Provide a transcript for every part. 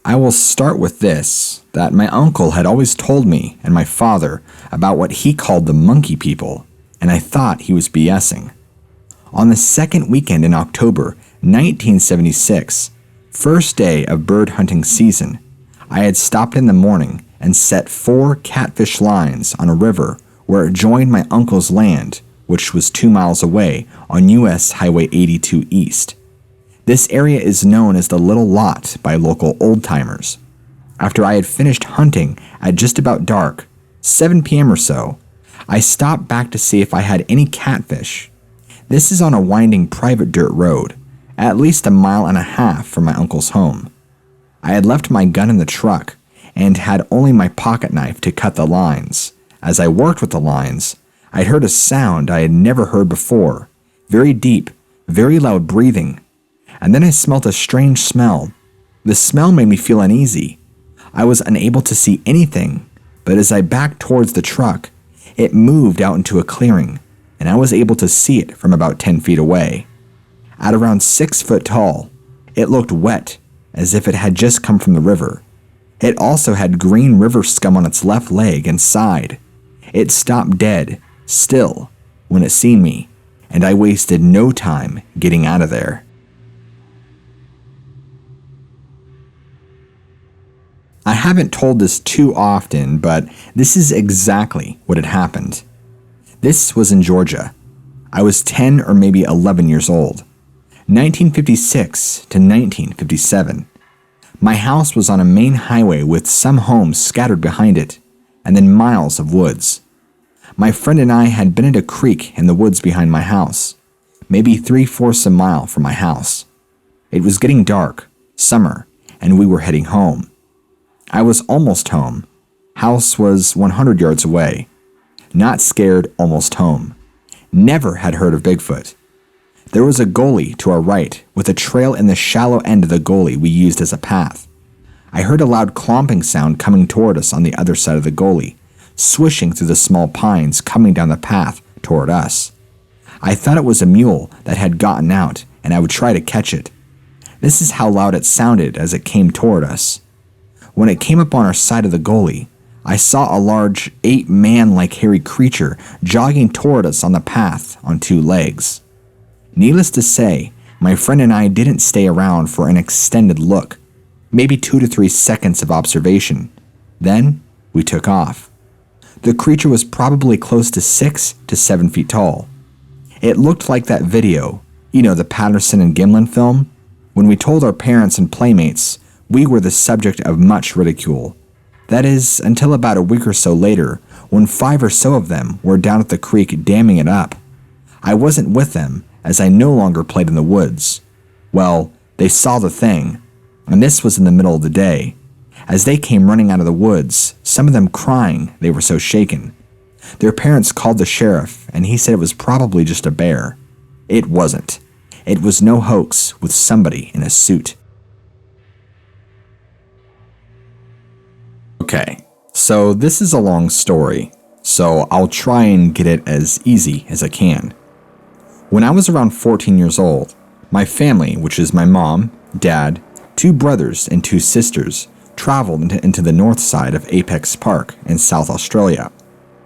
I will start with this, that my uncle had always told me and my father about what he called the monkey people, and I thought he was BSing. On the second weekend in October 1976, first day of bird hunting season, I had stopped in the morning and set 4 catfish lines on a river where it joined my uncle's land, which was 2 miles away on US Highway 82 East. This area is known as the Little Lot by local old-timers. After I had finished hunting at just about dark, 7 p.m. or so, I stopped back to see if I had any catfish. This is on a winding private dirt road, at least 1.5 miles from my uncle's home. I had left my gun in the truck and had only my pocket knife to cut the lines. As I worked with the lines, I'd heard a sound I had never heard before, very deep, very loud breathing. And then I smelt a strange smell. The smell made me feel uneasy. I was unable to see anything, but as I backed towards the truck, it moved out into a clearing, and I was able to see it from about 10 feet away. At around 6 foot tall, it looked wet, as if it had just come from the river. It also had green river scum on its left leg and side. It stopped dead, still, when it seen me, and I wasted no time getting out of there. I haven't told this too often, but this is exactly what had happened. This was in Georgia. I was 10 or maybe 11 years old. 1956 to 1957. My house was on a main highway with some homes scattered behind it, and then miles of woods. My friend and I had been at a creek in the woods behind my house, maybe 3/4 a mile from my house. It was getting dark, summer, and we were heading home. I was almost home. House was 100 yards away. Not scared, almost home. Never had heard of Bigfoot. There was a gully to our right, with a trail in the shallow end of the gully we used as a path. I heard a loud clomping sound coming toward us on the other side of the gully, swishing through the small pines coming down the path toward us. I thought it was a mule that had gotten out, and I would try to catch it. This is how loud it sounded as it came toward us. When it came up on our side of the gully, I saw a large 8-man-like hairy creature jogging toward us on the path on 2 legs. Needless to say, my friend and I didn't stay around for an extended look, maybe 2 to 3 seconds of observation. Then, we took off. The creature was probably close to 6 to 7 feet tall. It looked like that video, the Patterson and Gimlin film. When we told our parents and playmates, we were the subject of much ridicule. That is, until about a week or so later, when 5 or so of them were down at the creek damming it up. I wasn't with them, as I no longer played in the woods. Well, they saw the thing, and this was in the middle of the day. As they came running out of the woods, some of them crying, they were so shaken. Their parents called the sheriff, and he said it was probably just a bear. It wasn't. It was no hoax with somebody in a suit. Okay, so this is a long story, so I'll try and get it as easy as I can. When I was around 14 years old, my family, which is my mom, dad, 2 brothers, and 2 sisters, traveled into the north side of Apex Park in South Australia.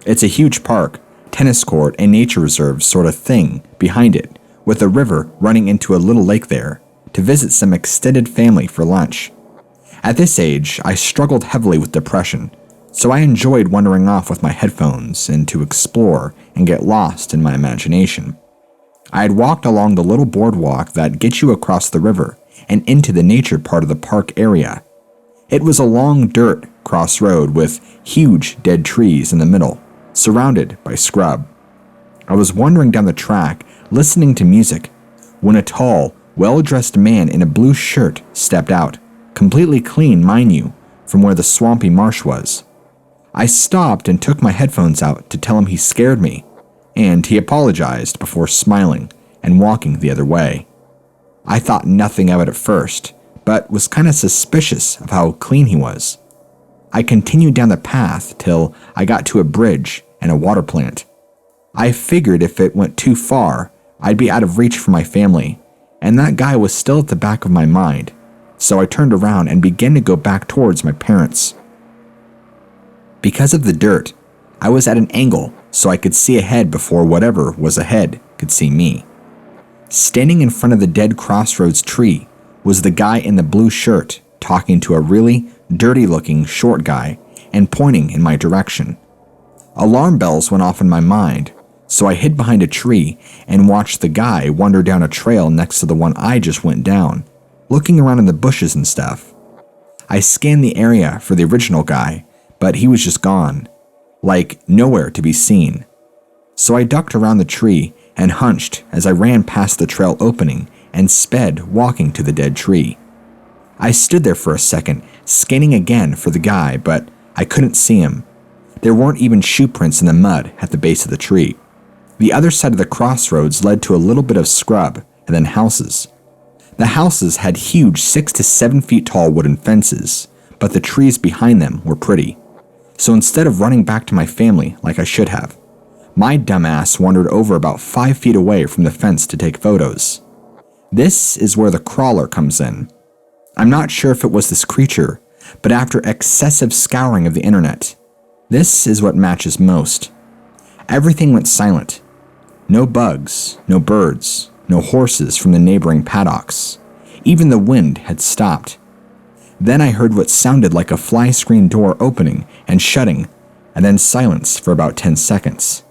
It's a huge park, tennis court, and nature reserve sort of thing behind it, with a river running into a little lake there, to visit some extended family for lunch. At this age, I struggled heavily with depression, so I enjoyed wandering off with my headphones and to explore and get lost in my imagination. I had walked along the little boardwalk that gets you across the river and into the nature part of the park area. It was a long dirt crossroad with huge dead trees in the middle, surrounded by scrub. I was wandering down the track, listening to music, when a tall, well-dressed man in a blue shirt stepped out, completely clean, mind you, from where the swampy marsh was. I stopped and took my headphones out to tell him he scared me, and he apologized before smiling and walking the other way. I thought nothing of it at first, but was kind of suspicious of how clean he was. I continued down the path till I got to a bridge and a water plant. I figured if it went too far, I'd be out of reach for my family, and that guy was still at the back of my mind. so I turned around and began to go back towards my parents. Because of the dirt, I was at an angle so I could see ahead before whatever was ahead could see me. Standing in front of the dead crossroads tree was the guy in the blue shirt talking to a really dirty-looking short guy and pointing in my direction. Alarm bells went off in my mind, so I hid behind a tree and watched the guy wander down a trail next to the one I just went down, looking around in the bushes and stuff. I scanned the area for the original guy, but he was just gone, like nowhere to be seen. So I ducked around the tree and hunched as I ran past the trail opening and sped walking to the dead tree. I stood there for a second, scanning again for the guy, but I couldn't see him. There weren't even shoe prints in the mud at the base of the tree. The other side of the crossroads led to a little bit of scrub and then houses. The houses had huge 6 to 7 feet tall wooden fences, but the trees behind them were pretty. So instead of running back to my family like I should have, my dumbass wandered over about 5 feet away from the fence to take photos. This is where the crawler comes in. I'm not sure if it was this creature, but after excessive scouring of the internet, this is what matches most. Everything went silent. No bugs, no birds, no horses from the neighboring paddocks. Even the wind had stopped. Then I heard what sounded like a fly screen door opening and shutting, and then silence for about 10 seconds.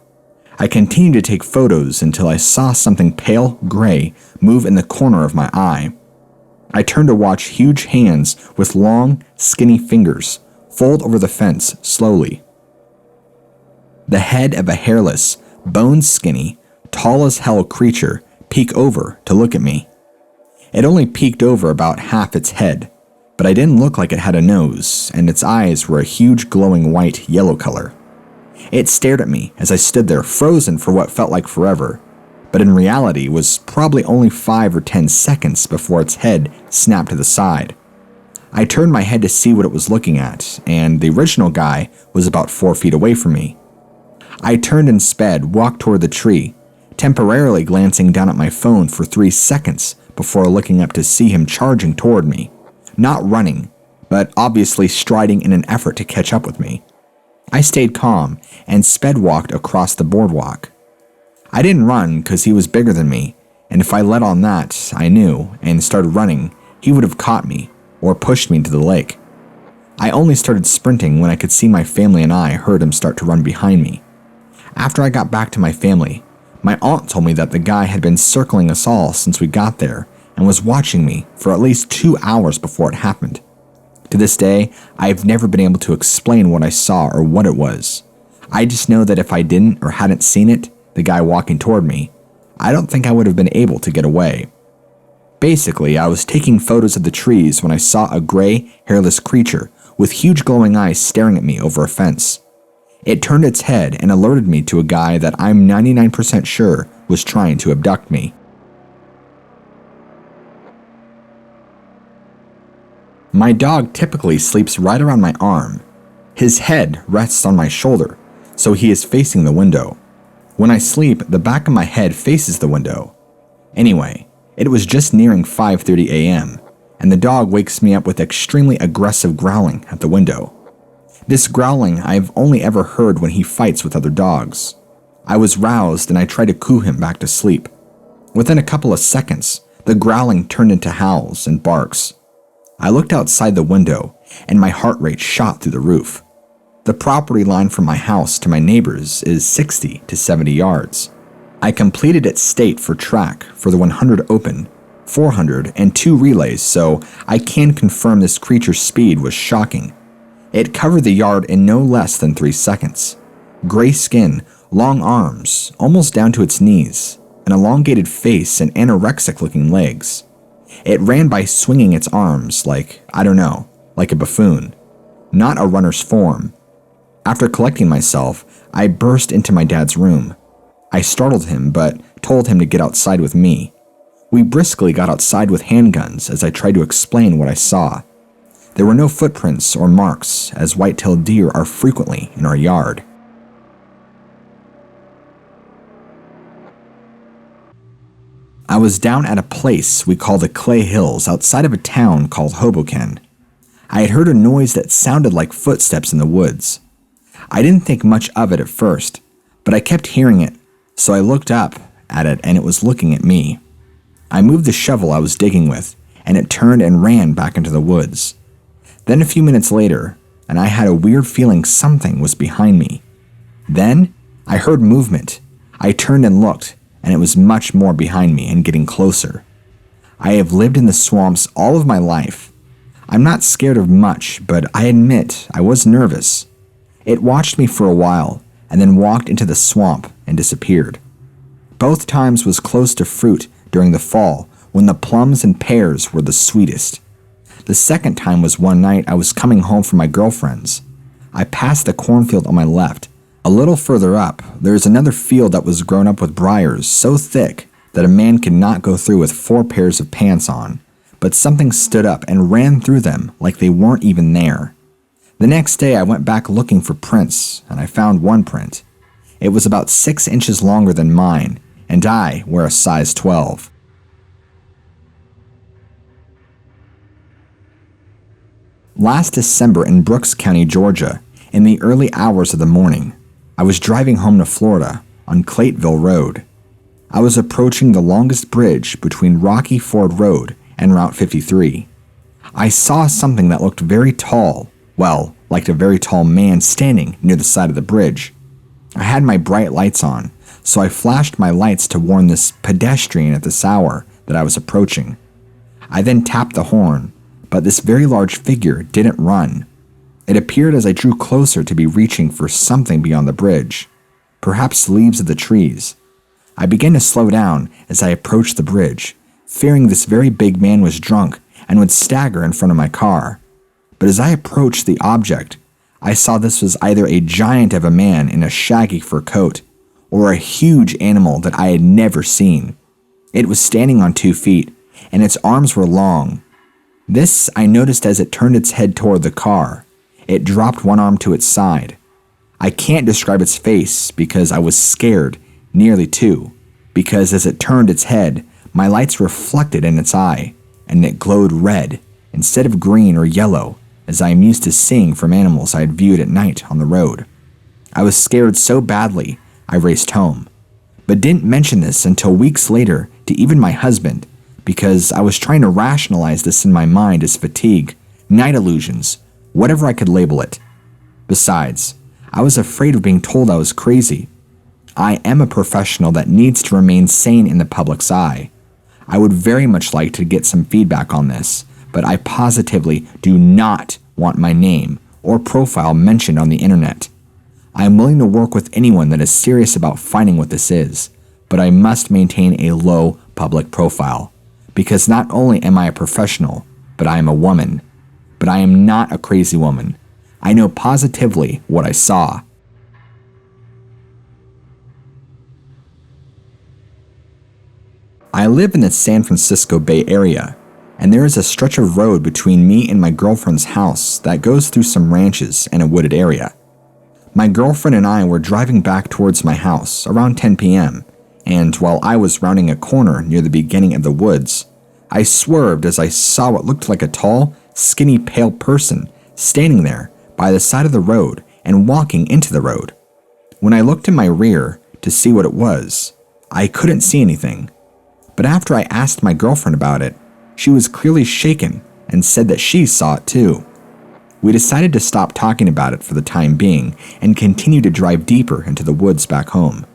I continued to take photos until I saw something pale gray move in the corner of my eye. I turned to watch huge hands with long, skinny fingers fold over the fence slowly. The head of a hairless, bone-skinny, tall-as-hell creature peek over to look at me. It only peeked over about half its head, but I didn't look like it had a nose, and its eyes were a huge glowing white-yellow color. It stared at me as I stood there frozen for what felt like forever, but in reality was probably only 5 or 10 seconds before its head snapped to the side. I turned my head to see what it was looking at, and the original guy was about 4 feet away from me. I turned and sped, walked toward the tree, temporarily glancing down at my phone for 3 seconds before looking up to see him charging toward me. Not running, but obviously striding in an effort to catch up with me. I stayed calm and sped walked across the boardwalk. I didn't run because he was bigger than me, and if I let on that, I knew, and started running, he would have caught me or pushed me into the lake. I only started sprinting when I could see my family and I heard him start to run behind me. After I got back to my family, my aunt told me that the guy had been circling us all since we got there and was watching me for at least 2 hours before it happened. To this day, I have never been able to explain what I saw or what it was. I just know that if I didn't or hadn't seen it, the guy walking toward me, I don't think I would have been able to get away. Basically, I was taking photos of the trees when I saw a gray, hairless creature with huge glowing eyes staring at me over a fence. It turned its head and alerted me to a guy that I'm 99% sure was trying to abduct me. My dog typically sleeps right around my arm. His head rests on my shoulder, so he is facing the window. When I sleep, the back of my head faces the window. Anyway, it was just nearing 5:30 a.m., and the dog wakes me up with extremely aggressive growling at the window. This growling I've only ever heard when he fights with other dogs. I was roused and I tried to coo him back to sleep. Within a couple of seconds, the growling turned into howls and barks. I looked outside the window and my heart rate shot through the roof. The property line from my house to my neighbors is 60 to 70 yards. I completed its state for track for the 100 open, 400, and 2 relays, so I can confirm this creature's speed was shocking. It covered the yard in no less than 3 seconds. Gray skin, long arms, almost down to its knees, an elongated face and anorexic-looking legs. It ran by swinging its arms like a buffoon, not a runner's form. After collecting myself, I burst into my dad's room. I startled him, but told him to get outside with me. We briskly got outside with handguns as I tried to explain what I saw. There were no footprints or marks, as white-tailed deer are frequently in our yard. I was down at a place we call the Clay Hills outside of a town called Hoboken. I had heard a noise that sounded like footsteps in the woods. I didn't think much of it at first, but I kept hearing it, so I looked up at it and it was looking at me. I moved the shovel I was digging with, and it turned and ran back into the woods. Then a few minutes later, and I had a weird feeling something was behind me. Then I heard movement. I turned and looked, and it was much more behind me and getting closer. I have lived in the swamps all of my life. I'm not scared of much, but I admit I was nervous. It watched me for a while, and then walked into the swamp and disappeared. Both times was close to fruit during the fall when the plums and pears were the sweetest. The second time was one night I was coming home from my girlfriend's. I passed the cornfield on my left. A little further up, there is another field that was grown up with briars so thick that a man could not go through with 4 pairs of pants on, but something stood up and ran through them like they weren't even there. The next day I went back looking for prints, and I found one print. It was about 6 inches longer than mine, and I wear a size 12. Last December in Brooks County, Georgia, in the early hours of the morning, I was driving home to Florida on Claytonville Road. I was approaching the longest bridge between Rocky Ford Road and Route 53. I saw something that looked very tall, well, like a very tall man standing near the side of the bridge. I had my bright lights on, so I flashed my lights to warn this pedestrian at this hour that I was approaching. I then tapped the horn, but this very large figure didn't run. It appeared as I drew closer to be reaching for something beyond the bridge, perhaps leaves of the trees. I began to slow down as I approached the bridge, fearing this very big man was drunk and would stagger in front of my car. But as I approached the object, I saw this was either a giant of a man in a shaggy fur coat, or a huge animal that I had never seen. It was standing on 2 feet, and its arms were long. This I noticed as it turned its head toward the car. It dropped one arm to its side. I can't describe its face because I was scared, nearly too, because as it turned its head, my lights reflected in its eye, and it glowed red instead of green or yellow, as I am used to seeing from animals I had viewed at night on the road. I was scared so badly, I raced home, but didn't mention this until weeks later to even my husband, because I was trying to rationalize this in my mind as fatigue, night illusions, whatever I could label it. Besides, I was afraid of being told I was crazy. I am a professional that needs to remain sane in the public's eye. I would very much like to get some feedback on this, but I positively do not want my name or profile mentioned on the internet. I am willing to work with anyone that is serious about finding what this is, but I must maintain a low public profile, because not only am I a professional, but I am a woman. But I am not a crazy woman. I know positively what I saw. I live in the San Francisco Bay Area, and there is a stretch of road between me and my girlfriend's house that goes through some ranches and a wooded area. My girlfriend and I were driving back towards my house around 10 p.m., and while I was rounding a corner near the beginning of the woods, I swerved as I saw what looked like a tall, skinny, pale person standing there by the side of the road and walking into the road. When I looked in my rear to see what it was, I couldn't see anything. But after I asked my girlfriend about it, she was clearly shaken and said that she saw it too. We decided to stop talking about it for the time being and continue to drive deeper into the woods back home.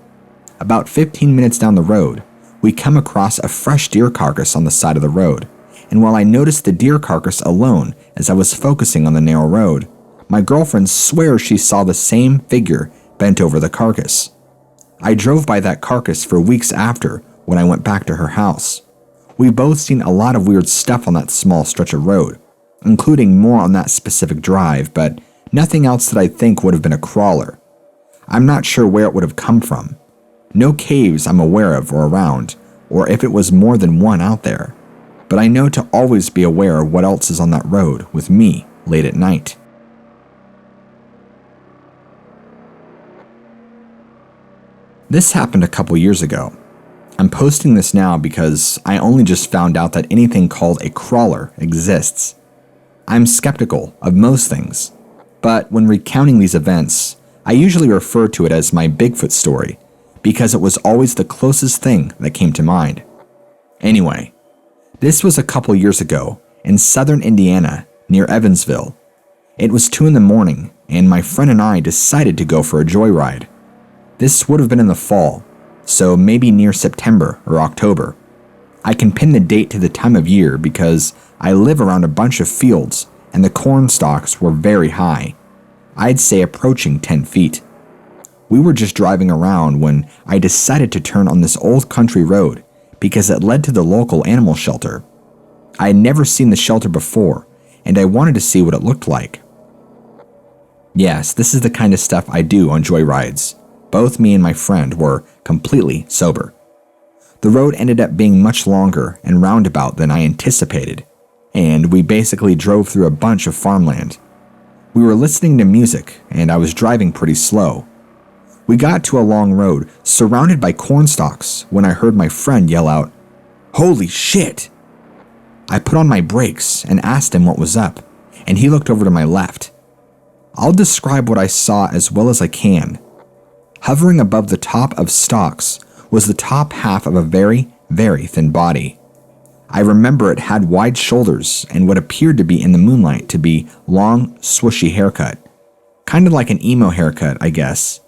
About 15 minutes down the road, we come across a fresh deer carcass on the side of the road, and while I noticed the deer carcass alone as I was focusing on the narrow road, my girlfriend swears she saw the same figure bent over the carcass. I drove by that carcass for weeks after when I went back to her house. We've both seen a lot of weird stuff on that small stretch of road, including more on that specific drive, but nothing else that I think would have been a crawler. I'm not sure where it would have come from. No caves I'm aware of or around, or if it was more than one out there, but I know to always be aware of what else is on that road with me late at night. This happened a couple years ago. I'm posting this now because I only just found out that anything called a crawler exists. I'm skeptical of most things, but when recounting these events, I usually refer to it as my Bigfoot story because it was always the closest thing that came to mind. Anyway, this was a couple years ago in southern Indiana near Evansville. It was 2 a.m, and my friend and I decided to go for a joyride. This would have been in the fall, so maybe near September or October. I can pin the date to the time of year because I live around a bunch of fields and the corn stalks were very high. I'd say approaching 10 feet. We were just driving around when I decided to turn on this old country road because it led to the local animal shelter. I had never seen the shelter before, and I wanted to see what it looked like. Yes, this is the kind of stuff I do on joyrides. Both me and my friend were completely sober. The road ended up being much longer and roundabout than I anticipated, and we basically drove through a bunch of farmland. We were listening to music, and I was driving pretty slow. We got to a long road surrounded by corn stalks when I heard my friend yell out, "Holy shit!" I put on my brakes and asked him what was up, and he looked over to my left. I'll describe what I saw as well as I can. Hovering above the top of stalks was the top half of a very, very thin body. I remember it had wide shoulders and what appeared to be in the moonlight to be long, swooshy haircut. Kind of like an emo haircut, I guess.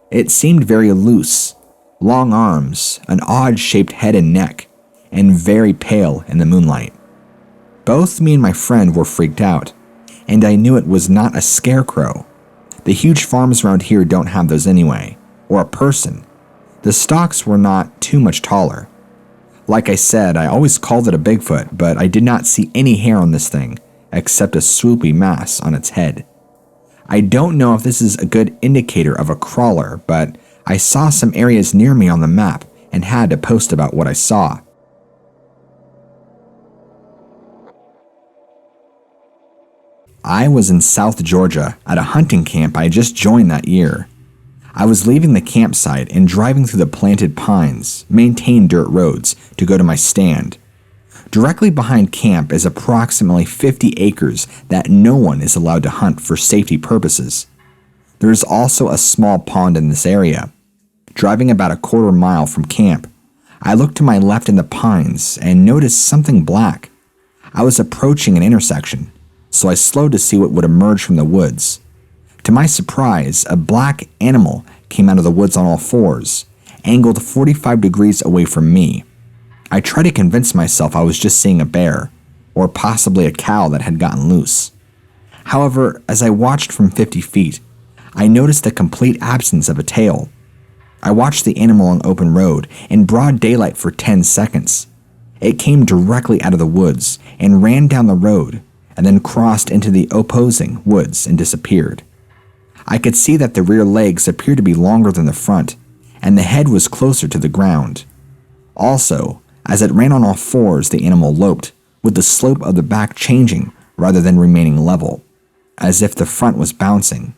It seemed very loose, long arms, an odd-shaped head and neck, and very pale in the moonlight. Both me and my friend were freaked out, and I knew it was not a scarecrow. The huge farms around here don't have those anyway, or a person. The stalks were not too much taller. Like I said, I always called it a Bigfoot, but I did not see any hair on this thing, except a swoopy mass on its head. I don't know if this is a good indicator of a crawler, but I saw some areas near me on the map and had to post about what I saw. I was in South Georgia at a hunting camp I just joined that year. I was leaving the campsite and driving through the planted pines, maintained dirt roads to go to my stand. Directly behind camp is approximately 50 acres that no one is allowed to hunt for safety purposes. There is also a small pond in this area. Driving about a quarter mile from camp, I looked to my left in the pines and noticed something black. I was approaching an intersection, so I slowed to see what would emerge from the woods. To my surprise, a black animal came out of the woods on all fours, angled 45 degrees away from me. I tried to convince myself I was just seeing a bear, or possibly a cow that had gotten loose. However, as I watched from 50 feet, I noticed the complete absence of a tail. I watched the animal on open road in broad daylight for 10 seconds. It came directly out of the woods and ran down the road, and then crossed into the opposing woods and disappeared. I could see that the rear legs appeared to be longer than the front, and the head was closer to the ground. Also, as it ran on all fours, the animal loped, with the slope of the back changing rather than remaining level, as if the front was bouncing.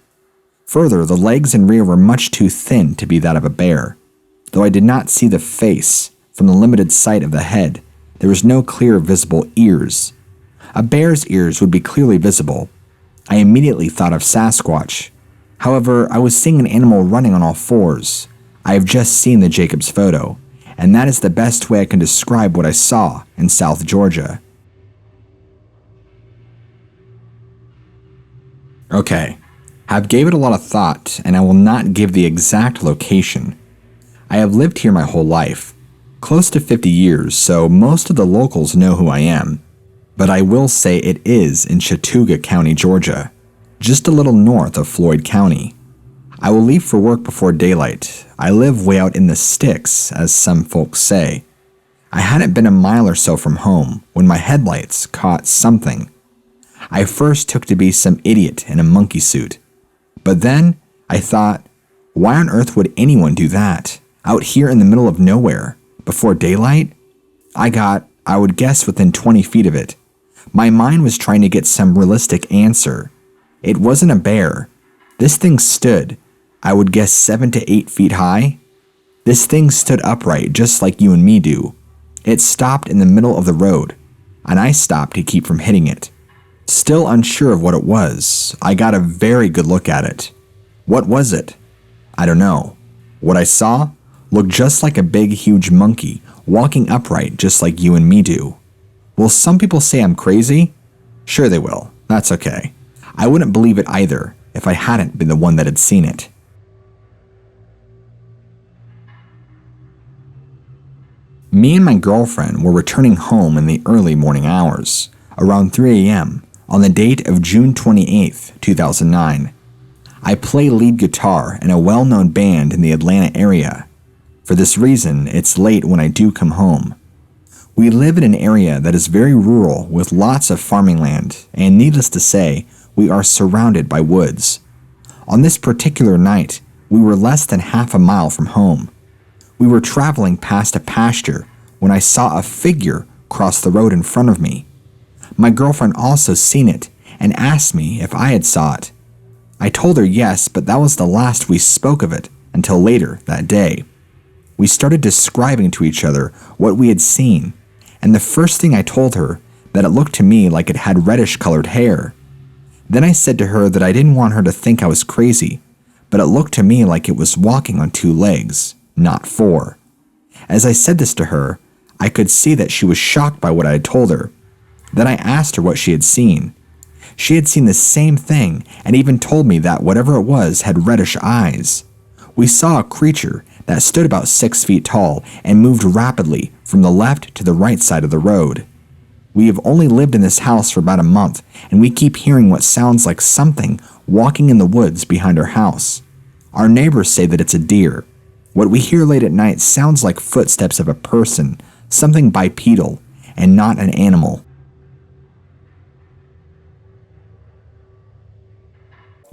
Further, the legs and rear were much too thin to be that of a bear. Though I did not see the face, from the limited sight of the head, there was no clear visible ears. A bear's ears would be clearly visible. I immediately thought of Sasquatch. However, I was seeing an animal running on all fours. I have just seen the Jacobs photo, and that is the best way I can describe what I saw in South Georgia. Okay, I've gave it a lot of thought, and I will not give the exact location. I have lived here my whole life, close to 50 years, so most of the locals know who I am. But I will say it is in Chattooga County, Georgia, just a little north of Floyd County. I will leave for work before daylight. I live way out in the sticks, as some folks say. I hadn't been a mile or so from home when my headlights caught something. I first took to be some idiot in a monkey suit. But then I thought, why on earth would anyone do that, out here in the middle of nowhere, before daylight? I would guess within 20 feet of it. My mind was trying to get some realistic answer. It wasn't a bear. This thing stood, I would guess 7 to 8 feet high. This thing stood upright just like you and me do. It stopped in the middle of the road, and I stopped to keep from hitting it. Still unsure of what it was, I got a very good look at it. What was it? I don't know. What I saw looked just like a big, huge monkey walking upright just like you and me do. Will some people say I'm crazy? Sure they will. That's okay. I wouldn't believe it either if I hadn't been the one that had seen it. Me and my girlfriend were returning home in the early morning hours, around 3 a.m., on the date of June 28, 2009. I play lead guitar in a well-known band in the Atlanta area. For this reason, it's late when I do come home. We live in an area that is very rural with lots of farming land, and needless to say, we are surrounded by woods. On this particular night, we were less than half a mile from home. We were traveling past a pasture when I saw a figure cross the road in front of me. My girlfriend also seen it and asked me if I had saw it. I told her yes, but that was the last we spoke of it until later that day. We started describing to each other what we had seen, and the first thing I told her that it looked to me like it had reddish-colored hair. Then I said to her that I didn't want her to think I was crazy, but it looked to me like it was walking on 2 legs, not 4. As I said this to her, I could see that she was shocked by what I had told her. Then I asked her what she had seen. She had seen the same thing and even told me that whatever it was had reddish eyes. We saw a creature that stood about 6 feet tall and moved rapidly from the left to the right side of the road. We have only lived in this house for about a month, and we keep hearing what sounds like something walking in the woods behind our house. Our neighbors say that it's a deer. What we hear late at night sounds like footsteps of a person, something bipedal, and not an animal.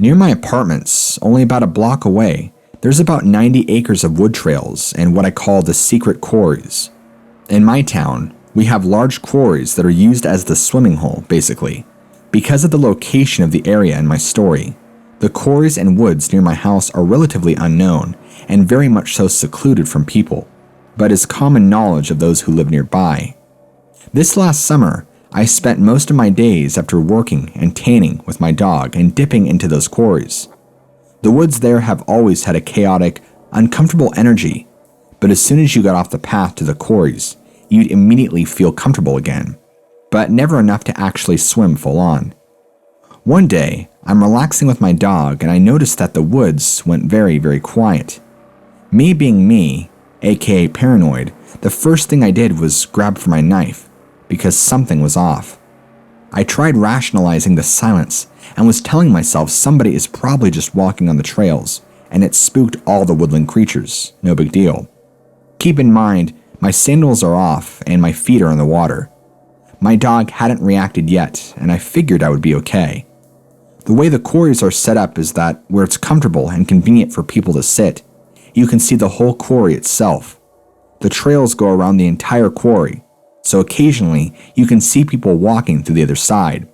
Near my apartments, only about a block away, there's about 90 acres of wood trails and what I call the secret quarries. In my town, we have large quarries that are used as the swimming hole, basically. Because of the location of the area in my story, the quarries and woods near my house are relatively unknown and very much so secluded from people, but is common knowledge of those who live nearby. This last summer, I spent most of my days after working and tanning with my dog and dipping into those quarries. The woods there have always had a chaotic, uncomfortable energy, but as soon as you got off the path to the quarries, you'd immediately feel comfortable again, but never enough to actually swim full on. One day, I'm relaxing with my dog and I noticed that the woods went very, very quiet. Me being me, aka paranoid, the first thing I did was grab for my knife, because something was off. I tried rationalizing the silence and was telling myself somebody is probably just walking on the trails, and it spooked all the woodland creatures, no big deal. Keep in mind, my sandals are off and my feet are in the water. My dog hadn't reacted yet, and I figured I would be okay. The way the quarries are set up is that where it's comfortable and convenient for people to sit, you can see the whole quarry itself. The trails go around the entire quarry, so occasionally you can see people walking through the other side.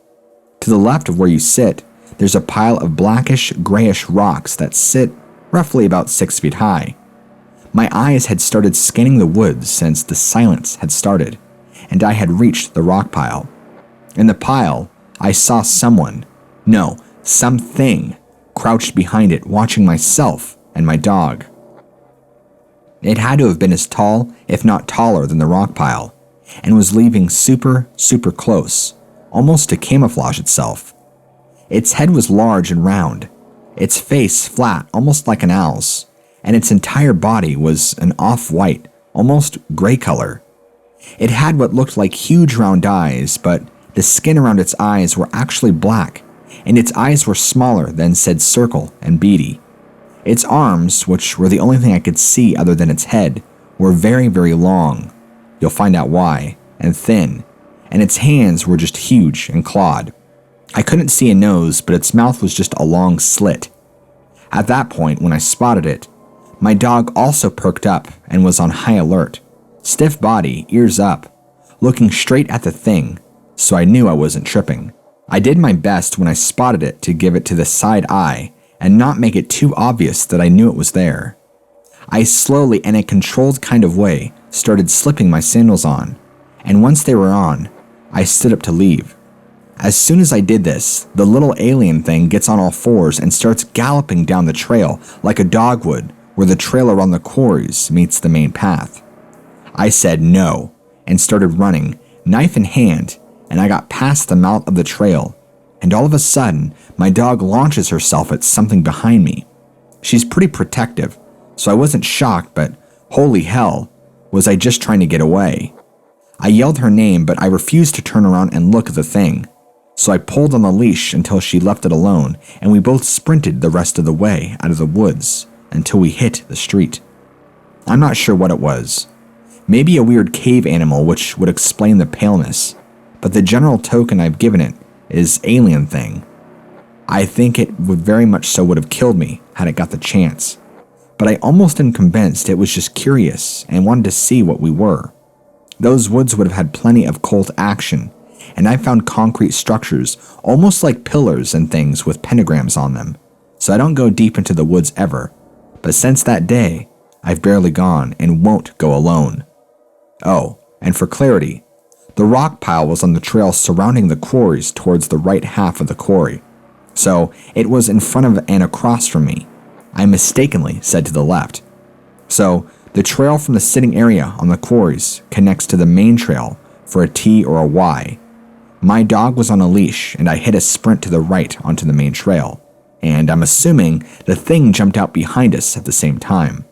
To the left of where you sit, there's a pile of blackish, grayish rocks that sit roughly about 6 feet high. My eyes had started scanning the woods since the silence had started, and I had reached the rock pile. In the pile, I saw something crouched behind it, watching myself and my dog. It had to have been as tall, if not taller, than the rock pile, and was leaving super, super close, almost to camouflage itself. Its head was large and round, its face flat, almost like an owl's, and its entire body was an off-white, almost gray color. It had what looked like huge round eyes, but the skin around its eyes were actually black, and its eyes were smaller than said circle and beady. Its arms, which were the only thing I could see other than its head, were very, very long. You'll find out why, and thin, and its hands were just huge and clawed. I couldn't see a nose, but its mouth was just a long slit. At that point, when I spotted it, my dog also perked up and was on high alert, stiff body, ears up, looking straight at the thing, so I knew I wasn't tripping. I did my best when I spotted it to give it to the side eye and not make it too obvious that I knew it was there. I slowly, in a controlled kind of way, started slipping my sandals on, and once they were on, I stood up to leave. As soon as I did this, the little alien thing gets on all fours and starts galloping down the trail like a dog would, where the trail around the quarries meets the main path. I said no, and started running, knife in hand, and I got past the mouth of the trail, and all of a sudden, my dog launches herself at something behind me. She's pretty protective, so I wasn't shocked, but holy hell, was I just trying to get away. I yelled her name, but I refused to turn around and look at the thing. So I pulled on the leash until she left it alone, and we both sprinted the rest of the way out of the woods until we hit the street. I'm not sure what it was. Maybe a weird cave animal, which would explain the paleness, but the general token I've given it is alien thing. I think it would very much so would have killed me had it got the chance, but I almost am convinced it was just curious and wanted to see what we were. Those woods would have had plenty of cult action, and I found concrete structures almost like pillars and things with pentagrams on them, so I don't go deep into the woods ever, but since that day, I've barely gone and won't go alone. Oh, and for clarity, the rock pile was on the trail surrounding the quarries towards the right half of the quarry, so it was in front of and across from me. I mistakenly said to the left. So, the trail from the sitting area on the quarries connects to the main trail for a T or a Y. My dog was on a leash and I hit a sprint to the right onto the main trail, and I'm assuming the thing jumped out behind us at the same time.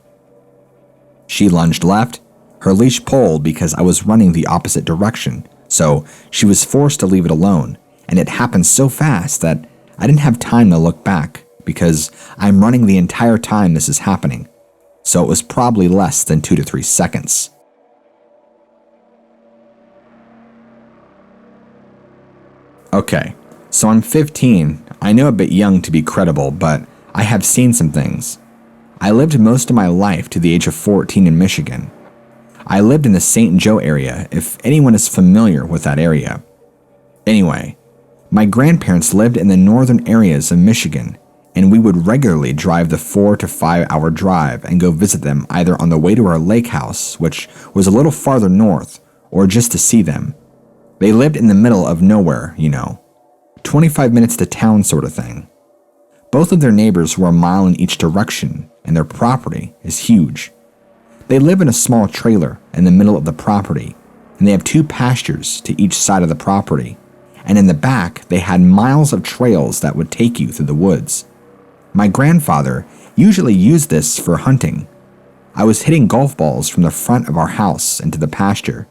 She lunged left, her leash pulled because I was running the opposite direction, so she was forced to leave it alone, and it happened so fast that I didn't have time to look back because I'm running the entire time this is happening, so it was probably less than 2 to 3 seconds. Okay, so I'm 15. I know a bit young to be credible, but I have seen some things. I lived most of my life to the age of 14 in Michigan. I lived in the St. Joe area, if anyone is familiar with that area. Anyway, my grandparents lived in the northern areas of Michigan, and we would regularly drive the 4 to 5 hour drive and go visit them either on the way to our lake house, which was a little farther north, or just to see them. They lived in the middle of nowhere, 25 minutes to town sort of thing. Both of their neighbors were a mile in each direction, and their property is huge. They live in a small trailer in the middle of the property, and they have 2 pastures to each side of the property, and in the back they had miles of trails that would take you through the woods. My grandfather usually used this for hunting. I was hitting golf balls from the front of our house into the pasture.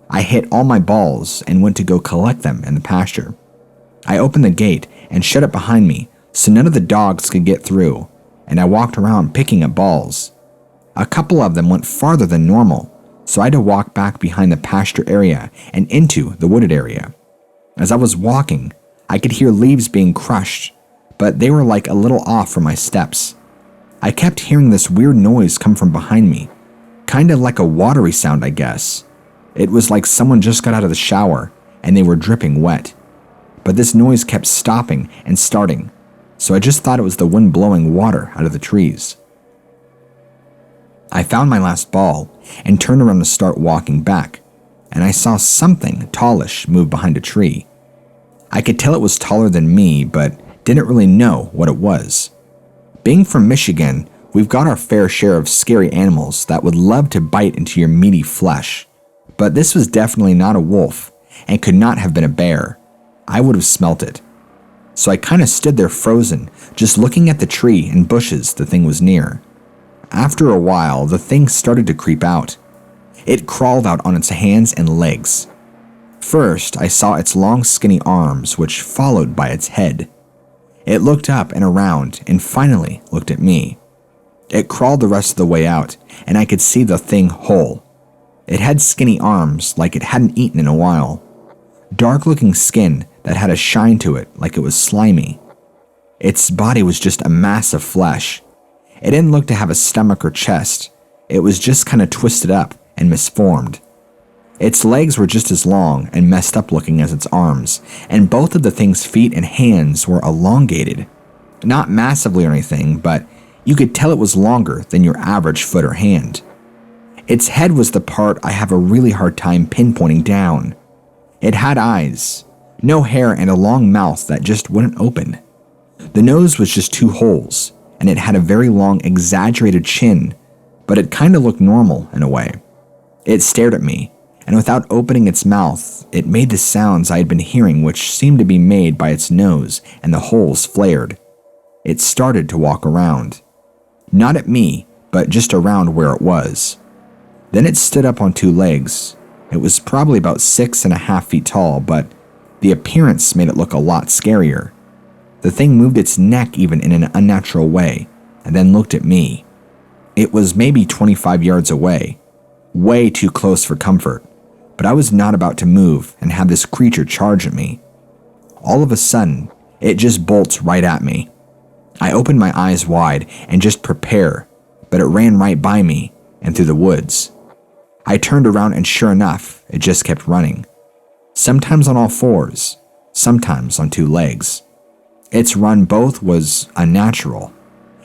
I hit all my balls and went to go collect them in the pasture. I opened the gate and shut it behind me so none of the dogs could get through, and I walked around picking up balls. A couple of them went farther than normal, so I had to walk back behind the pasture area and into the wooded area. As I was walking, I could hear leaves being crushed, but they were like a little off from my steps. I kept hearing this weird noise come from behind me, kind of like a watery sound, I guess. It was like someone just got out of the shower and they were dripping wet. But this noise kept stopping and starting, so I just thought it was the wind blowing water out of the trees. I found my last ball and turned around to start walking back, and I saw something tallish move behind a tree. I could tell it was taller than me, but didn't really know what it was. Being from Michigan, we've got our fair share of scary animals that would love to bite into your meaty flesh, but this was definitely not a wolf and could not have been a bear. I would have smelt it. So I kind of stood there frozen, just looking at the tree and bushes the thing was near. After a while, the thing started to creep out. It crawled out on its hands and legs. First, I saw its long skinny arms, which followed by its head. It looked up and around and finally looked at me. It crawled the rest of the way out, and I could see the thing whole. It had skinny arms like it hadn't eaten in a while. Dark-looking skin that had a shine to it like it was slimy. Its body was just a mass of flesh. It didn't look to have a stomach or chest. It was just kind of twisted up and misformed. Its legs were just as long and messed up looking as its arms, and both of the thing's feet and hands were elongated. Not massively or anything, but You could tell it was longer than your average foot or hand. Its head was the part I have a really hard time pinpointing down. It had eyes, no hair, and a long mouth that just wouldn't open. The nose was just two holes, and it had a very long, exaggerated chin, but it kind of looked normal in a way. It stared at me, and without opening its mouth, it made the sounds I had been hearing, which seemed to be made by its nose, and the holes flared. It started to walk around. Not at me, but just around where it was. Then it stood up on two legs. It was probably about 6.5 feet tall, but the appearance made it look a lot scarier. The thing moved its neck even in an unnatural way, and then looked at me. It was maybe 25 yards away, way too close for comfort, but I was not about to move and have this creature charge at me. All of a sudden, it just bolts right at me. I opened my eyes wide and just prepare, but it ran right by me and through the woods. I turned around and sure enough, it just kept running. Sometimes on all fours, sometimes on two legs. Its run both was unnatural.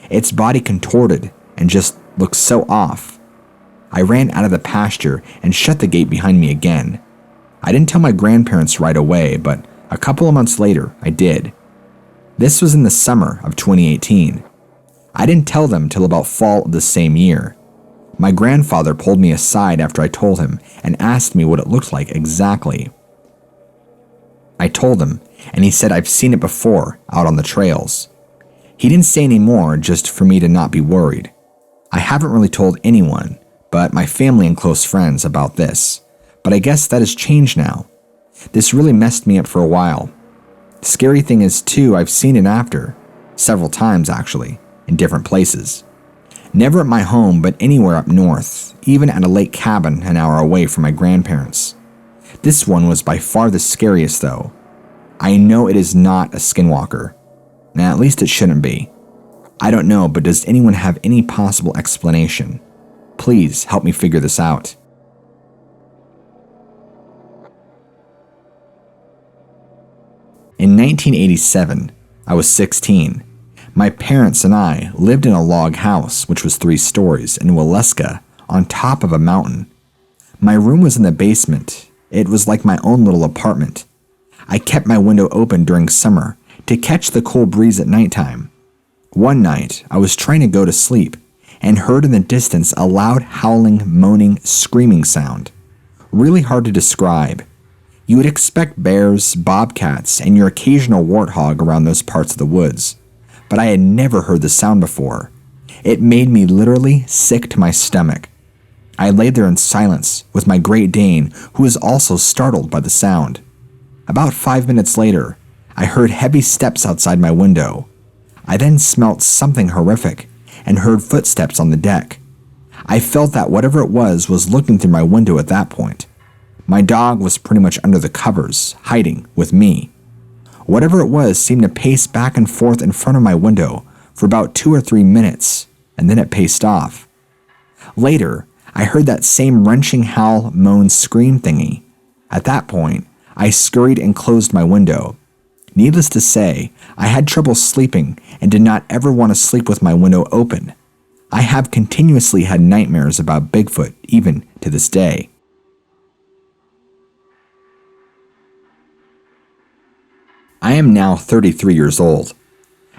Its body contorted and just looked so off. I ran out of the pasture and shut the gate behind me again. I didn't tell my grandparents right away, but a couple of months later, I did. This was in the summer of 2018. I didn't tell them till about fall of the same year. My grandfather pulled me aside after I told him and asked me what it looked like exactly. I told him, and he said I've seen it before out on the trails. He didn't say any more, just for me to not be worried. I haven't really told anyone, but my family and close friends about this, but I guess that has changed now. This really messed me up for a while. The scary thing is too, I've seen it after, several times actually, in different places. Never at my home, but anywhere up north, even at a lake cabin an hour away from my grandparents. This one was by far the scariest though. I know it is not a skinwalker. At least it shouldn't be. I don't know, but does anyone have any possible explanation? Please help me figure this out. In 1987, I was 16. My parents and I lived in a log house, which was 3 stories, in Waleska, on top of a mountain. My room was in the basement. It was like my own little apartment. I kept my window open during summer to catch the cool breeze at nighttime. One night, I was trying to go to sleep and heard in the distance a loud howling, moaning, screaming sound. Really hard to describe. You would expect bears, bobcats, and your occasional warthog around those parts of the woods, but I had never heard the sound before. It made me literally sick to my stomach. I lay there in silence with my Great Dane, who was also startled by the sound. About 5 minutes later, I heard heavy steps outside my window. I then smelt something horrific and heard footsteps on the deck. I felt that whatever it was looking through my window at that point. My dog was pretty much under the covers, hiding with me. Whatever it was seemed to pace back and forth in front of my window for about 2 or 3 minutes, and then it paced off. Later, I heard that same wrenching howl, moan, scream thingy. At that point, I scurried and closed my window. Needless to say, I had trouble sleeping and did not ever want to sleep with my window open. I have continuously had nightmares about Bigfoot, even to this day. I am now 33 years old.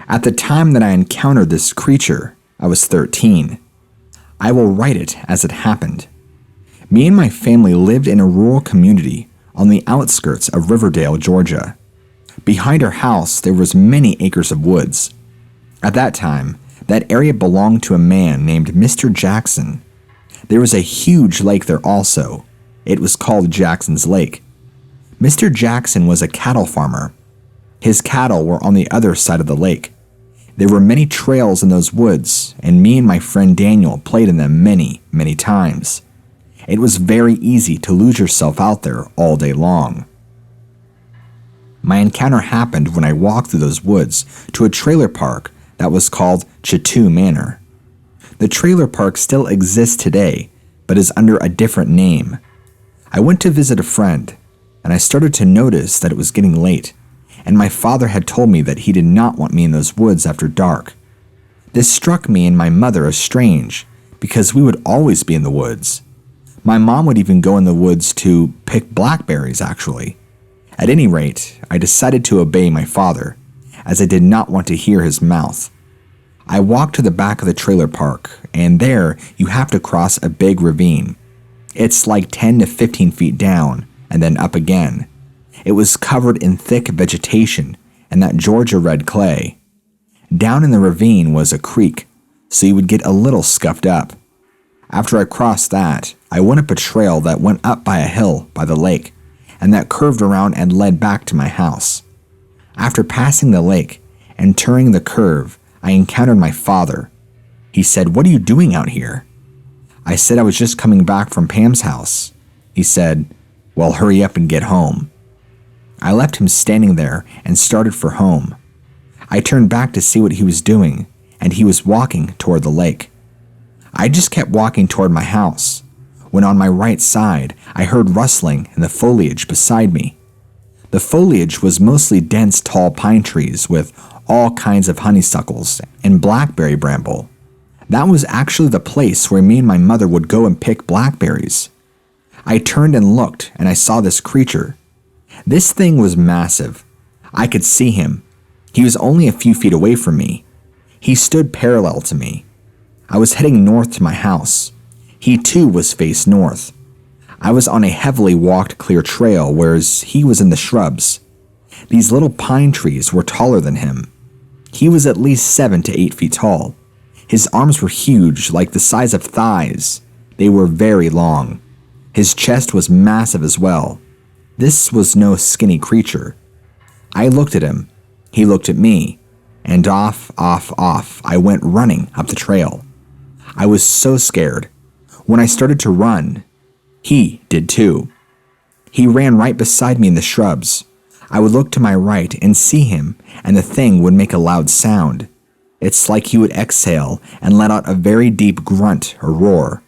At the time that I encountered this creature, I was 13. I will write it as it happened. Me and my family lived in a rural community on the outskirts of Riverdale, Georgia. Behind our house, there was many acres of woods. At that time, that area belonged to a man named Mr. Jackson. There was a huge lake there also. It was called Jackson's Lake. Mr. Jackson was a cattle farmer. His cattle were on the other side of the lake. There were many trails in those woods, and me and my friend Daniel played in them many, many times. It was very easy to lose yourself out there all day long. My encounter happened when I walked through those woods to a trailer park that was called Chateau Manor. The trailer park still exists today, but is under a different name. I went to visit a friend, and I started to notice that it was getting late, and my father had told me that he did not want me in those woods after dark. This struck me and my mother as strange, because we would always be in the woods. My mom would even go in the woods to pick blackberries, actually. At any rate, I decided to obey my father, as I did not want to hear his mouth. I walked to the back of the trailer park, and there you have to cross a big ravine. It's like 10 to 15 feet down, and then up again. It was covered in thick vegetation and that Georgia red clay. Down in the ravine was a creek, so you would get a little scuffed up. After I crossed that, I went up a trail that went up by a hill by the lake, and that curved around and led back to my house. After passing the lake and turning the curve, I encountered my father. He said, "What are you doing out here?" I said I was just coming back from Pam's house. He said, "Well, hurry up and get home." I left him standing there and started for home. I turned back to see what he was doing, and he was walking toward the lake. I just kept walking toward my house, when on my right side I heard rustling in the foliage beside me. The foliage was mostly dense tall pine trees with all kinds of honeysuckles and blackberry bramble. That was actually the place where me and my mother would go and pick blackberries. I turned and looked, and I saw this creature. This thing was massive. I could see him. He was only a few feet away from me. He stood parallel to me. I was heading north to my house. He too was face north. I was on a heavily walked clear trail, whereas he was in the shrubs. These little pine trees were taller than him. He was at least 7 to 8 feet tall. His arms were huge, like the size of thighs. They were very long. His chest was massive as well. This was no skinny creature. I looked at him. He looked at me. And off, I went running up the trail. I was so scared. When I started to run, he did too. He ran right beside me in the shrubs. I would look to my right and see him, and the thing would make a loud sound. It's like he would exhale and let out a very deep grunt or roar.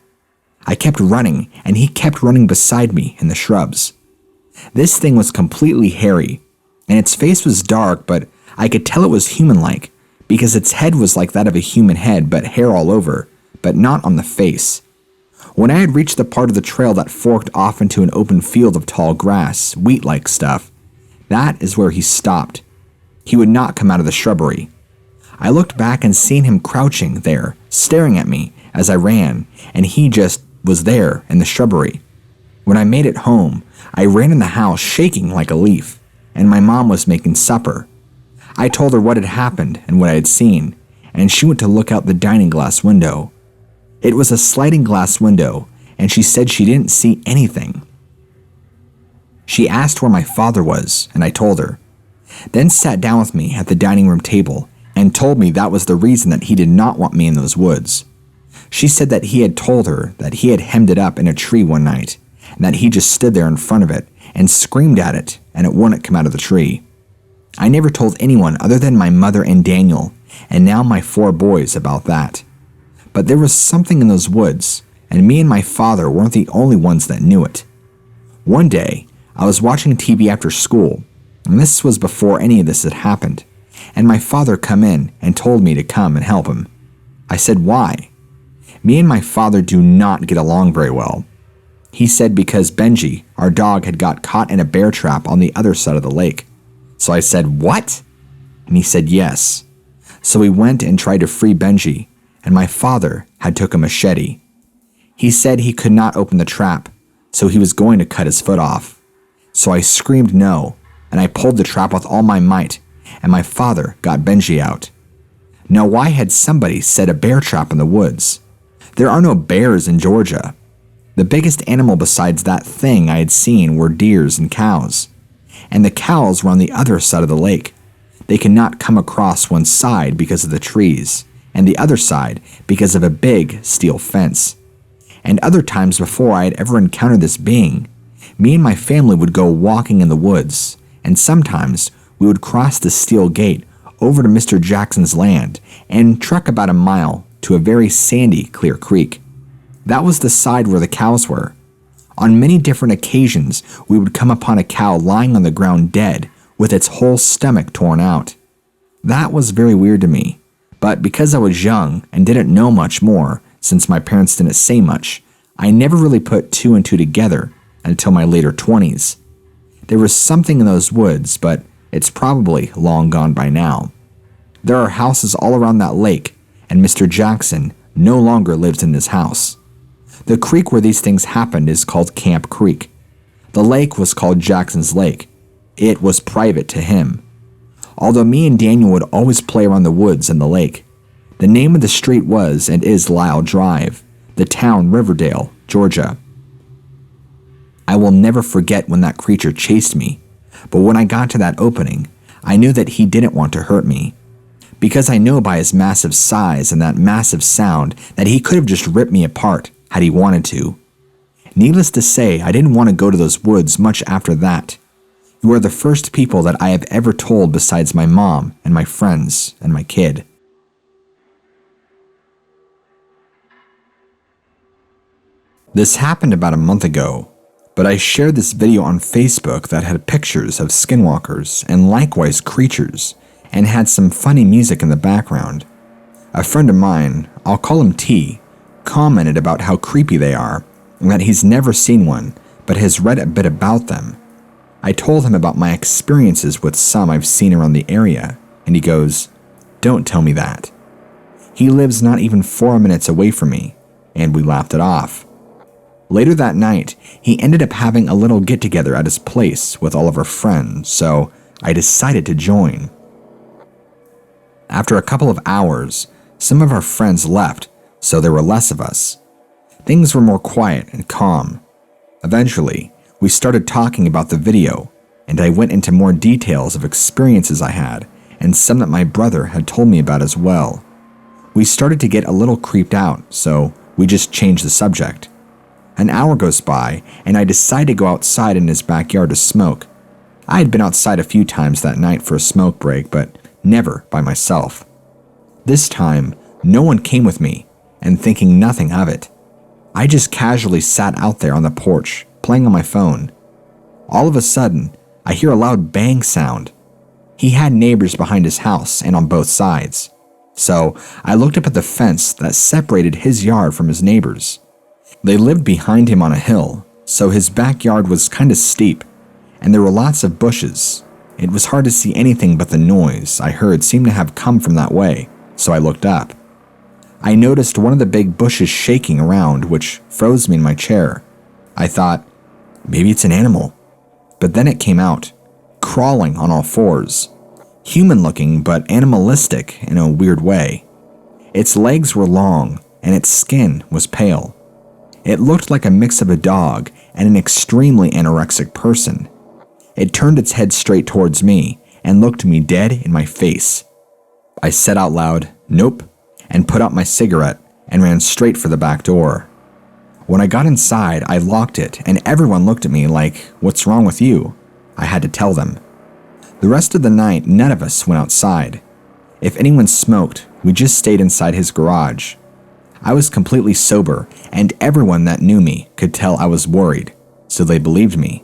I kept running, and he kept running beside me in the shrubs. This thing was completely hairy, and its face was dark, but I could tell it was human-like, because its head was like that of a human head, but hair all over, but not on the face. When I had reached the part of the trail that forked off into an open field of tall grass, wheat-like stuff, that is where he stopped. He would not come out of the shrubbery. I looked back and seen him crouching there, staring at me as I ran, and he just was there in the shrubbery. When I made it home, I ran in the house shaking like a leaf, and my mom was making supper. I told her what had happened and what I had seen, and she went to look out the dining glass window. It was a sliding glass window, and she said she didn't see anything. She asked where my father was, and I told her, then sat down with me at the dining room table and told me that was the reason that he did not want me in those woods. She said that he had told her that he had hemmed it up in a tree one night, and that he just stood there in front of it and screamed at it, and it wouldn't come out of the tree. I never told anyone other than my mother and Daniel, and now my 4 boys, about that. But there was something in those woods, and me and my father weren't the only ones that knew it. One day, I was watching TV after school, and this was before any of this had happened, and my father come in and told me to come and help him. I said, why? Me and my father do not get along very well. He said because Benji, our dog, had got caught in a bear trap on the other side of the lake. So I said, what? And he said, yes. So we went and tried to free Benji, and my father had took a machete. He said he could not open the trap, so he was going to cut his foot off. So I screamed no, and I pulled the trap with all my might, and my father got Benji out. Now why had somebody set a bear trap in the woods? There are no bears in Georgia. The biggest animal besides that thing I had seen were deers and cows. And the cows were on the other side of the lake. They could not come across one side because of the trees, and the other side because of a big steel fence. And other times before I had ever encountered this being, me and my family would go walking in the woods, and sometimes we would cross the steel gate over to Mr. Jackson's land and trek about a mile to a very sandy, clear creek. That was the side where the cows were. On many different occasions, we would come upon a cow lying on the ground dead with its whole stomach torn out. That was very weird to me, But because I was young and didn't know much more, since my parents didn't say much, I never really put two and two together until my later 20s. There was something in those woods, but it's probably long gone by now. There are houses all around that lake, and Mr. Jackson no longer lives in this house. The creek where these things happened is called Camp Creek. The lake was called Jackson's Lake. It was private to him. Although me and Daniel would always play around the woods and the lake. The name of the street was and is Lyle Drive, the town Riverdale, Georgia. I will never forget when that creature chased me, but when I got to that opening, I knew that he didn't want to hurt me. Because I know by his massive size and that massive sound that he could have just ripped me apart had he wanted to. Needless to say, I didn't want to go to those woods much after that. You are the first people that I have ever told besides my mom and my friends and my kid. This happened about a month ago, but I shared this video on Facebook that had pictures of skinwalkers and likewise creatures and had some funny music in the background. A friend of mine, I'll call him T, commented about how creepy they are and that he's never seen one but has read a bit about them. I told him about my experiences with some I've seen around the area, and he goes, "Don't tell me that." He lives not even 4 minutes away from me, and we laughed it off. Later that night, he ended up having a little get-together at his place with all of our friends, so I decided to join. After a couple of hours, some of our friends left, so there were less of us. Things were more quiet and calm. Eventually, we started talking about the video, and I went into more details of experiences I had, and some that my brother had told me about as well. We started to get a little creeped out, so we just changed the subject. An hour goes by, and I decide to go outside in his backyard to smoke. I had been outside a few times that night for a smoke break, but never by myself. This time, no one came with me, and thinking nothing of it, I just casually sat out there on the porch, playing on my phone. All of a sudden, I hear a loud bang sound. He had neighbors behind his house and on both sides. So I looked up at the fence that separated his yard from his neighbors. They lived behind him on a hill, so his backyard was kind of steep, and there were lots of bushes. It was hard to see anything but the noise I heard seemed to have come from that way, so I looked up. I noticed one of the big bushes shaking around, which froze me in my chair. I thought, maybe it's an animal. But then it came out, crawling on all fours. Human-looking, but animalistic in a weird way. Its legs were long, and its skin was pale. It looked like a mix of a dog and an extremely anorexic person. It turned its head straight towards me and looked me dead in my face. I said out loud, "Nope," and put out my cigarette and ran straight for the back door. When I got inside, I locked it, and everyone looked at me like, "What's wrong with you?" I had to tell them. The rest of the night, none of us went outside. If anyone smoked, we just stayed inside his garage. I was completely sober, and everyone that knew me could tell I was worried, so they believed me.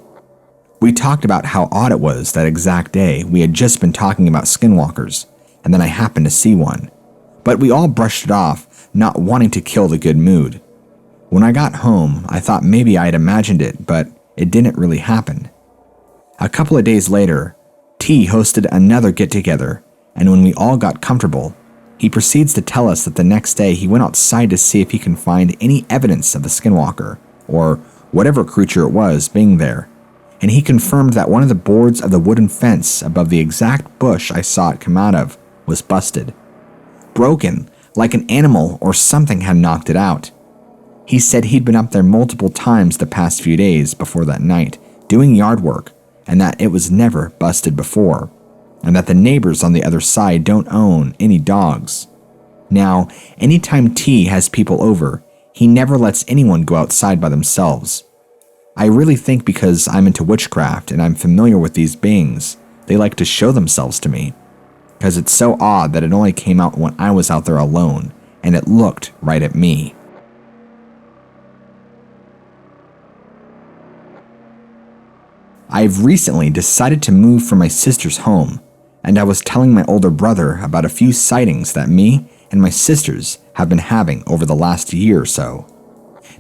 We talked about how odd it was that exact day we had just been talking about skinwalkers, and then I happened to see one. But we all brushed it off, not wanting to kill the good mood. When I got home, I thought maybe I had imagined it, but it didn't really happen. A couple of days later, T hosted another get-together, and when we all got comfortable, he proceeds to tell us that the next day he went outside to see if he can find any evidence of the skinwalker, or whatever creature it was, being there, and he confirmed that one of the boards of the wooden fence above the exact bush I saw it come out of was busted. Broken, like an animal or something had knocked it out. He said he'd been up there multiple times the past few days before that night, doing yard work, and that it was never busted before, and that the neighbors on the other side don't own any dogs. Now, anytime T has people over, he never lets anyone go outside by themselves. I really think because I'm into witchcraft and I'm familiar with these beings, they like to show themselves to me. Because it's so odd that it only came out when I was out there alone, and it looked right at me. I've recently decided to move from my sister's home, and I was telling my older brother about a few sightings that me and my sisters have been having over the last year or so.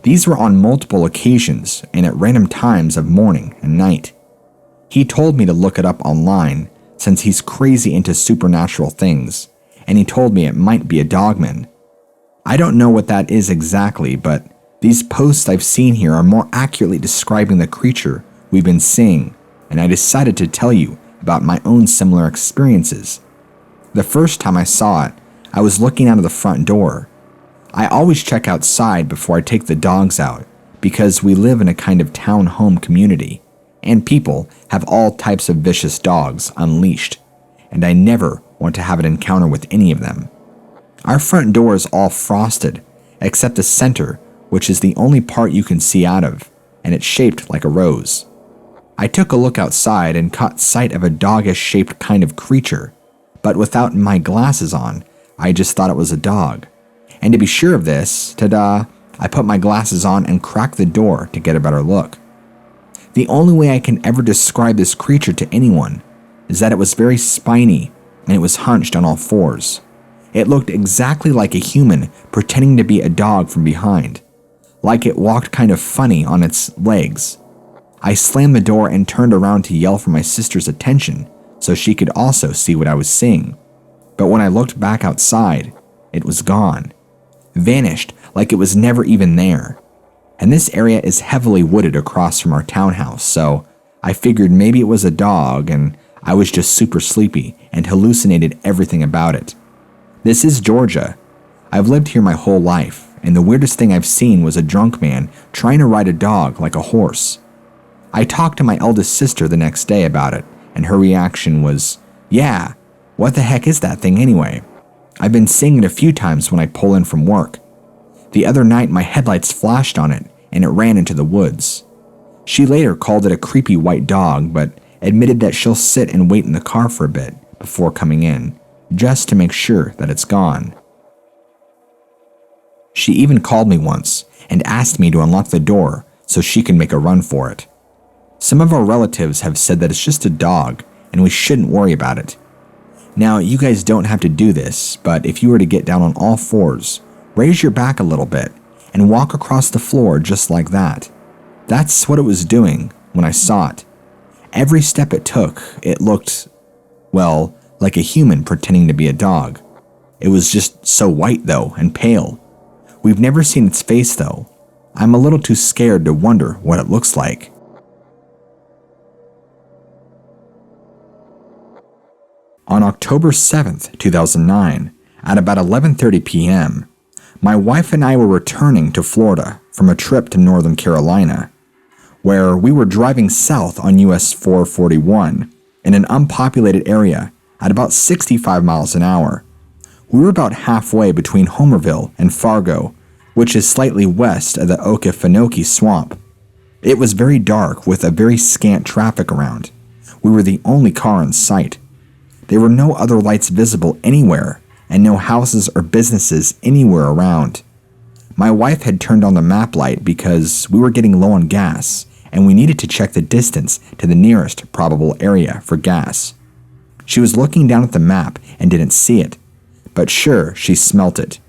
These were on multiple occasions and at random times of morning and night. He told me to look it up online since he's crazy into supernatural things, and he told me it might be a DOGMAN. I don't know what that is exactly, but these posts I've seen here are more accurately describing the creature we've been seeing, and I decided to tell you about my own similar experiences. The first time I saw it, I was looking out of the front door. I always check outside before I take the dogs out because we live in a kind of town-home community, and people have all types of vicious dogs unleashed, and I never want to have an encounter with any of them. Our front door is all frosted, except the center, which is the only part you can see out of, and it's shaped like a rose. I took a look outside and caught sight of a doggish-shaped kind of creature, but without my glasses on, I just thought it was a dog. And to be sure of this, ta-da, I put my glasses on and cracked the door to get a better look. The only way I can ever describe this creature to anyone is that it was very spiny and it was hunched on all fours. It looked exactly like a human pretending to be a dog from behind, like it walked kind of funny on its legs. I slammed the door and turned around to yell for my sister's attention so she could also see what I was seeing. But when I looked back outside, it was gone. Vanished like it was never even there. And this area is heavily wooded across from our townhouse, so I figured maybe it was a dog and I was just super sleepy and hallucinated everything about it. This is Georgia. I've lived here my whole life, and the weirdest thing I've seen was a drunk man trying to ride a dog like a horse. I talked to my eldest sister the next day about it, and her reaction was, "Yeah, what the heck is that thing anyway? I've been seeing it a few times when I pull in from work. The other night my headlights flashed on it, and it ran into the woods." She later called it a creepy white dog, but admitted that she'll sit and wait in the car for a bit before coming in, just to make sure that it's gone. She even called me once and asked me to unlock the door so she can make a run for it. Some of our relatives have said that it's just a dog and we shouldn't worry about it. Now, you guys don't have to do this, but if you were to get down on all fours, raise your back a little bit, and walk across the floor just like that. That's what it was doing when I saw it. Every step it took, it looked, well, like a human pretending to be a dog. It was just so white though, and pale. We've never seen its face though. I'm a little too scared to wonder what it looks like. On October 7th, 2009, at about 11:30 p.m., my wife and I were returning to Florida from a trip to Northern Carolina, where we were driving south on US 441 in an unpopulated area at about 65 miles an hour. We were about halfway between Homerville and Fargo, which is slightly west of the Okefenokee Swamp. It was very dark with a very scant traffic around. We were the only car in sight. There were no other lights visible anywhere, and no houses or businesses anywhere around. My wife had turned on the map light because we were getting low on gas, and we needed to check the distance to the nearest probable area for gas. She was looking down at the map and didn't see it, but sure, she smelt it.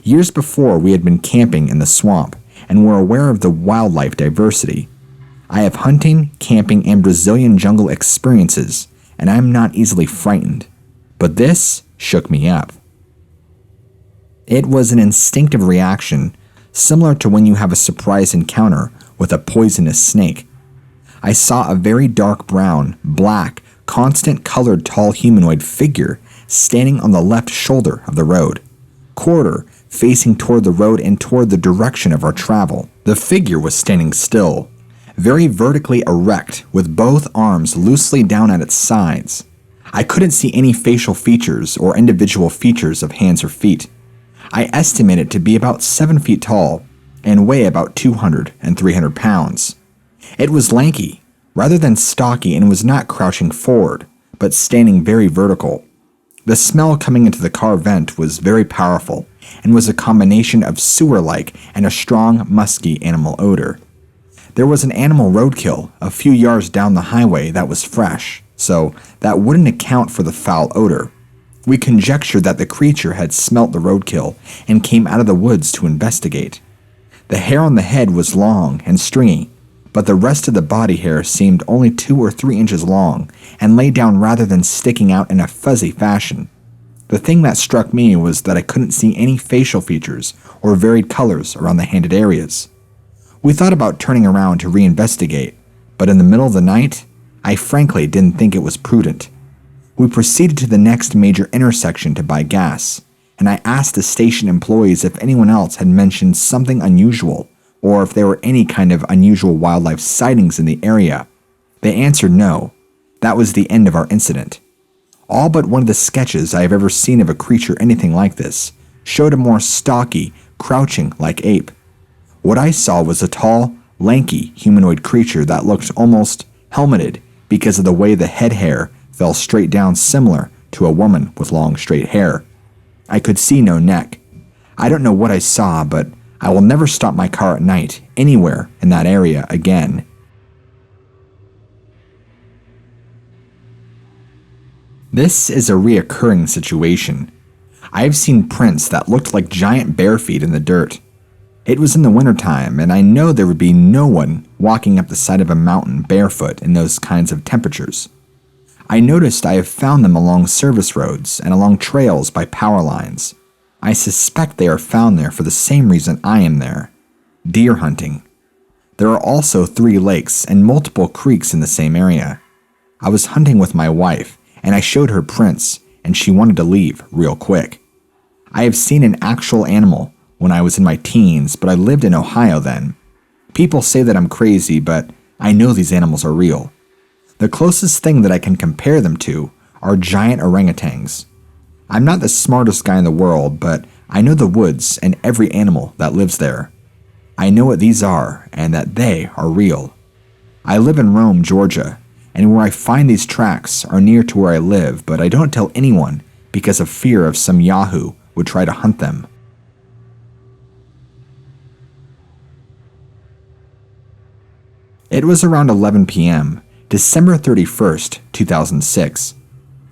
Years before, we had been camping in the swamp and were aware of the wildlife diversity. I have hunting, camping, and Brazilian jungle experiences, and I'm not easily frightened, but this shook me up. It was an instinctive reaction, similar to when you have a surprise encounter with a poisonous snake. I saw a very dark brown, black, constant colored tall humanoid figure standing on the left shoulder of the road, quarter facing toward the road and toward the direction of our travel. The figure was standing still, very vertically erect with both arms loosely down at its sides. I couldn't see any facial features or individual features of hands or feet. I estimate it to be about 7 feet tall and weigh about 200 and 300 pounds. It was lanky, rather than stocky, and was not crouching forward, but standing very vertical. The smell coming into the car vent was very powerful and was a combination of sewer-like and a strong, musky animal odor. There was an animal roadkill a few yards down the highway that was fresh, so that wouldn't account for the foul odor. We conjectured that the creature had smelt the roadkill and came out of the woods to investigate. The hair on the head was long and stringy, but the rest of the body hair seemed only 2 or 3 inches long and lay down rather than sticking out in a fuzzy fashion. The thing that struck me was that I couldn't see any facial features or varied colors around the handed areas. We thought about turning around to reinvestigate, but in the middle of the night, I frankly didn't think it was prudent. We proceeded to the next major intersection to buy gas, and I asked the station employees if anyone else had mentioned something unusual or if there were any kind of unusual wildlife sightings in the area. They answered no. That was the end of our incident. All but one of the sketches I have ever seen of a creature anything like this showed a more stocky, crouching like ape. What I saw was a tall, lanky humanoid creature that looked almost helmeted because of the way the head hair fell straight down, similar to a woman with long straight hair. I could see no neck. I don't know what I saw, but I will never stop my car at night anywhere in that area again. This is a reoccurring situation. I have seen prints that looked like giant bare feet in the dirt. It was in the wintertime, and I know there would be no one walking up the side of a mountain barefoot in those kinds of temperatures. I noticed I have found them along service roads and along trails by power lines. I suspect they are found there for the same reason I am there: deer hunting. There are also 3 lakes and multiple creeks in the same area. I was hunting with my wife, and I showed her prints, and she wanted to leave real quick. I have seen an actual animal when I was in my teens, but I lived in Ohio then. People say that I'm crazy, but I know these animals are real. The closest thing that I can compare them to are giant orangutans. I'm not the smartest guy in the world, but I know the woods and every animal that lives there. I know what these are and that they are real. I live in Rome, Georgia, and where I find these tracks are near to where I live, but I don't tell anyone because of fear of some yahoo would try to hunt them. It was around 11 p.m., December 31st, 2006.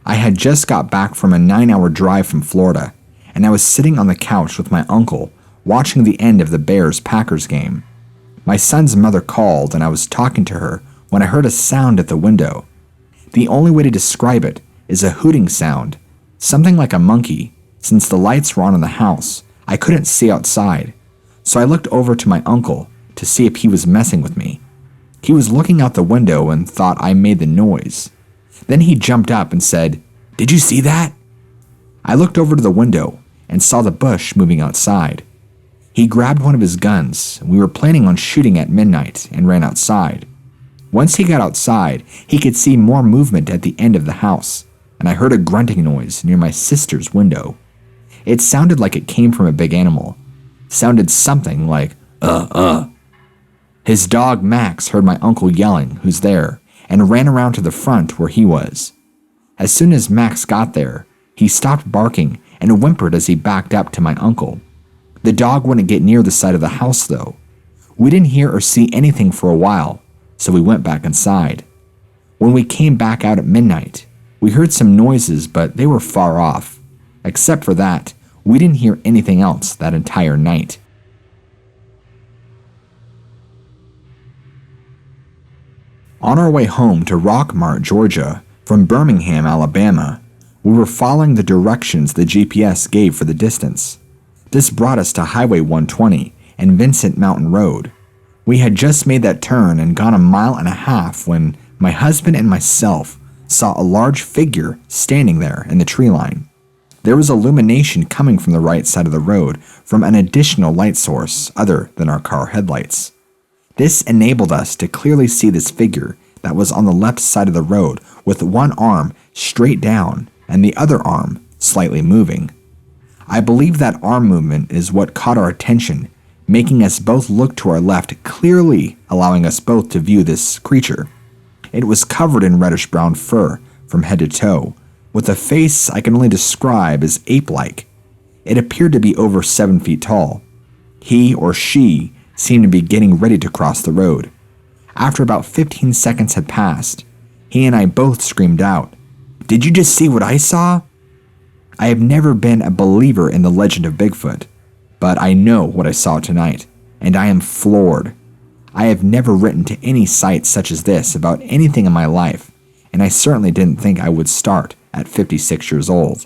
I had just got back from a 9-hour drive from Florida, and I was sitting on the couch with my uncle watching the end of the Bears-Packers game. My son's mother called, and I was talking to her when I heard a sound at the window. The only way to describe it is a hooting sound, something like a monkey. Since the lights were on in the house, I couldn't see outside, so I looked over to my uncle to see if he was messing with me. He was looking out the window and thought I made the noise. Then he jumped up and said, "Did you see that?" I looked over to the window and saw the bush moving outside. He grabbed one of his guns, and we were planning on shooting at midnight, and ran outside. Once he got outside, he could see more movement at the end of the house, and I heard a grunting noise near my sister's window. It sounded like it came from a big animal. Sounded something like, His dog Max heard my uncle yelling, "Who's there?" and ran around to the front where he was. As soon as Max got there, he stopped barking and whimpered as he backed up to my uncle. The dog wouldn't get near the side of the house though. We didn't hear or see anything for a while, so we went back inside. When we came back out at midnight, we heard some noises, but they were far off. Except for that, we didn't hear anything else that entire night. On our way home to Rockmart, Georgia, from Birmingham, Alabama, we were following the directions the GPS gave for the distance. This brought us to Highway 120 and Vincent Mountain Road. We had just made that turn and gone 1.5 miles when my husband and myself saw a large figure standing there in the tree line. There was illumination coming from the right side of the road from an additional light source other than our car headlights. This enabled us to clearly see this figure that was on the left side of the road with one arm straight down and the other arm slightly moving. I believe that arm movement is what caught our attention, making us both look to our left, clearly allowing us both to view this creature. It was covered in reddish-brown fur from head to toe, with a face I can only describe as ape-like. It appeared to be over 7 feet tall. He or she seemed to be getting ready to cross the road. After about 15 seconds had passed, He and I both screamed out, "Did you just see what I saw?" I have never been a believer in the legend of Bigfoot, but I know what I saw tonight, and I am floored. I have never written to any site such as this about anything in my life, and I certainly didn't think I would start at 56 years old.